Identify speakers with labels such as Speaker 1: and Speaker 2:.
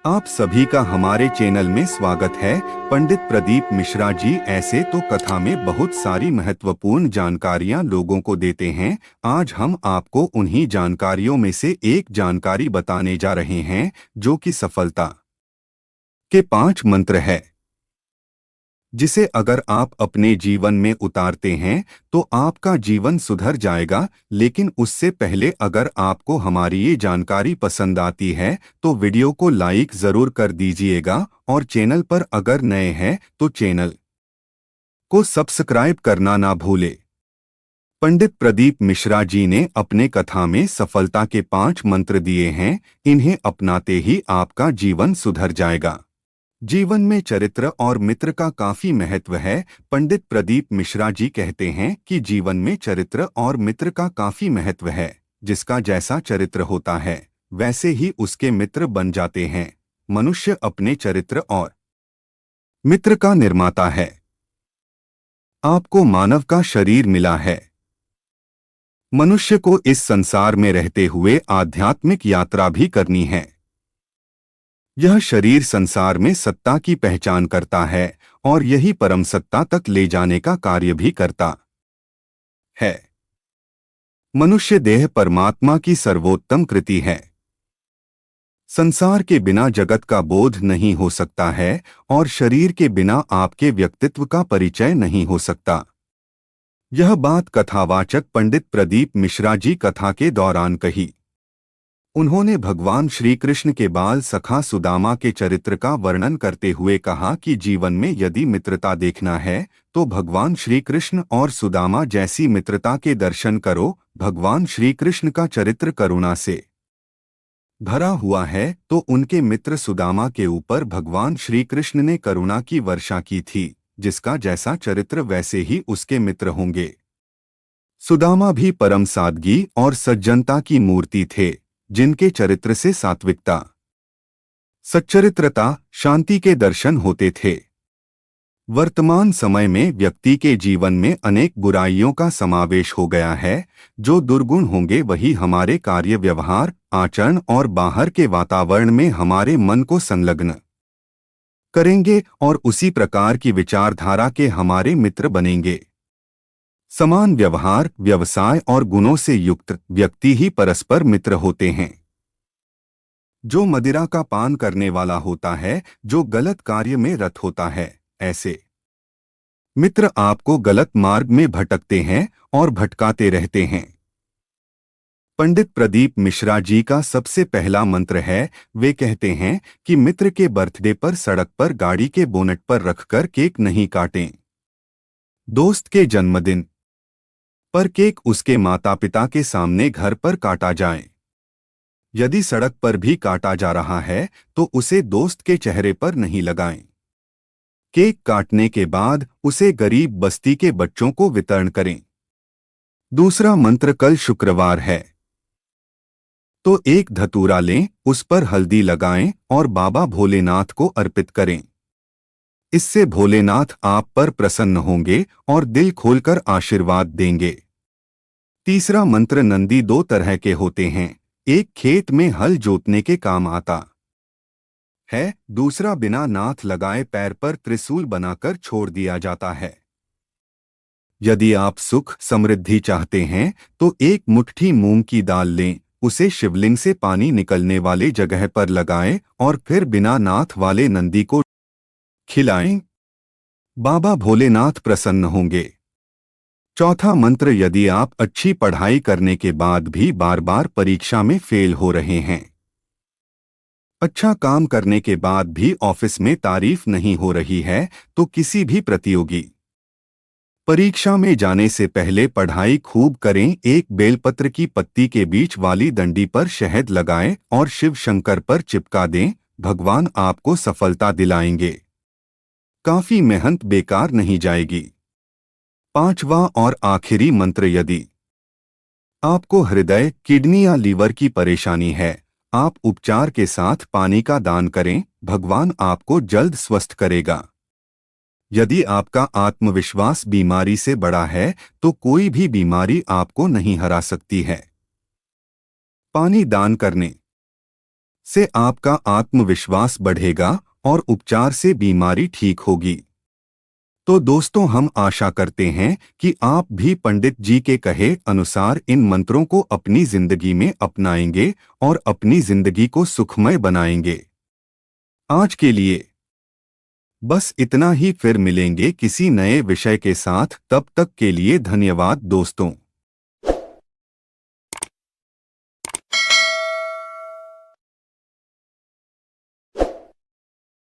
Speaker 1: आप सभी का हमारे चैनल में स्वागत है। पंडित प्रदीप मिश्रा जी ऐसे तो कथा में बहुत सारी महत्वपूर्ण जानकारियां लोगों को देते हैं। आज हम आपको उन्हीं जानकारियों में से एक जानकारी बताने जा रहे हैं जो कि सफलता के 5 मंत्र है, जिसे अगर आप अपने जीवन में उतारते हैं तो आपका जीवन सुधर जाएगा। लेकिन उससे पहले अगर आपको हमारी ये जानकारी पसंद आती है तो वीडियो को लाइक जरूर कर दीजिएगा और चैनल पर अगर नए हैं तो चैनल को सब्सक्राइब करना ना भूले। पंडित प्रदीप मिश्रा जी ने अपने कथा में सफलता के 5 मंत्र दिए हैं। इन्हें अपनाते ही आपका जीवन सुधर जाएगा। जीवन में चरित्र और मित्र का काफी महत्व है। पंडित प्रदीप मिश्रा जी कहते हैं कि जीवन में चरित्र और मित्र का काफी महत्व है। जिसका जैसा चरित्र होता है वैसे ही उसके मित्र बन जाते हैं। मनुष्य अपने चरित्र और मित्र का निर्माता है। आपको मानव का शरीर मिला है। मनुष्य को इस संसार में रहते हुए आध्यात्मिक यात्रा भी करनी है। यह शरीर संसार में सत्ता की पहचान करता है और यही परम सत्ता तक ले जाने का कार्य भी करता है। मनुष्य देह परमात्मा की सर्वोत्तम कृति है। संसार के बिना जगत का बोध नहीं हो सकता है और शरीर के बिना आपके व्यक्तित्व का परिचय नहीं हो सकता। यह बात कथावाचक पंडित प्रदीप मिश्रा जी कथा के दौरान कही। उन्होंने भगवान श्री कृष्ण के बाल सखा सुदामा के चरित्र का वर्णन करते हुए कहा कि जीवन में यदि मित्रता देखना है तो भगवान श्री कृष्ण और सुदामा जैसी मित्रता के दर्शन करो। भगवान श्री कृष्ण का चरित्र करुणा से भरा हुआ है तो उनके मित्र सुदामा के ऊपर भगवान श्री कृष्ण ने करुणा की वर्षा की थी। जिसका जैसा चरित्र वैसे ही उसके मित्र होंगे। सुदामा भी परम सादगी और सज्जनता की मूर्ति थे, जिनके चरित्र से सात्विकता, सच्चरित्रता, शांति के दर्शन होते थे। वर्तमान समय में व्यक्ति के जीवन में अनेक बुराइयों का समावेश हो गया है। जो दुर्गुण होंगे वही हमारे कार्य, व्यवहार, आचरण और बाहर के वातावरण में हमारे मन को संलग्न करेंगे और उसी प्रकार की विचारधारा के हमारे मित्र बनेंगे। समान व्यवहार, व्यवसाय और गुणों से युक्त व्यक्ति ही परस्पर मित्र होते हैं। जो मदिरा का पान करने वाला होता है, जो गलत कार्य में रत होता है, ऐसे मित्र आपको गलत मार्ग में भटकते हैं और भटकाते रहते हैं। पंडित प्रदीप मिश्रा जी का सबसे पहला मंत्र है। वे कहते हैं कि मित्र के बर्थडे पर सड़क पर गाड़ी के बोनट पर रखकर केक नहीं काटें। दोस्त के जन्मदिन पर केक उसके माता पिता के सामने घर पर काटा जाए। यदि सड़क पर भी काटा जा रहा है तो उसे दोस्त के चेहरे पर नहीं लगाएं। केक काटने के बाद उसे गरीब बस्ती के बच्चों को वितरण करें। दूसरा मंत्र, कल शुक्रवार है तो एक धतूरा लें, उस पर हल्दी लगाएं और बाबा भोलेनाथ को अर्पित करें। इससे भोलेनाथ आप पर प्रसन्न होंगे और दिल खोलकर आशीर्वाद देंगे। तीसरा मंत्र, नंदी 2 तरह के होते हैं। एक खेत में हल जोतने के काम आता है, दूसरा बिना नाथ लगाए पैर पर त्रिशूल बनाकर छोड़ दिया जाता है। यदि आप सुख समृद्धि चाहते हैं तो एक मुट्ठी मूंग की दाल लें, उसे शिवलिंग से पानी निकलने वाले जगह पर लगाएं और फिर बिना नाथ वाले नंदी को खिलाएं। बाबा भोलेनाथ प्रसन्न होंगे। चौथा मंत्र, यदि आप अच्छी पढ़ाई करने के बाद भी बार बार परीक्षा में फेल हो रहे हैं, अच्छा काम करने के बाद भी ऑफिस में तारीफ नहीं हो रही है, तो किसी भी प्रतियोगी परीक्षा में जाने से पहले पढ़ाई खूब करें। एक बेलपत्र की पत्ती के बीच वाली डंडी पर शहद लगाएं और शिव शंकर पर चिपका दें। भगवान आपको सफलता दिलाएंगे। काफी मेहनत बेकार नहीं जाएगी। पांचवा और आखिरी मंत्र, यदि आपको हृदय, किडनी या लीवर की परेशानी है, आप उपचार के साथ पानी का दान करें। भगवान आपको जल्द स्वस्थ करेगा। यदि आपका आत्मविश्वास बीमारी से बड़ा है तो कोई भी बीमारी आपको नहीं हरा सकती है। पानी दान करने से आपका आत्मविश्वास बढ़ेगा और उपचार से बीमारी ठीक होगी। तो दोस्तों, हम आशा करते हैं कि आप भी पंडित जी के कहे अनुसार इन मंत्रों को अपनी जिंदगी में अपनाएंगे और अपनी जिंदगी को सुखमय बनाएंगे। आज के लिए बस इतना ही, फिर मिलेंगे किसी नए विषय के साथ। तब तक के लिए धन्यवाद दोस्तों।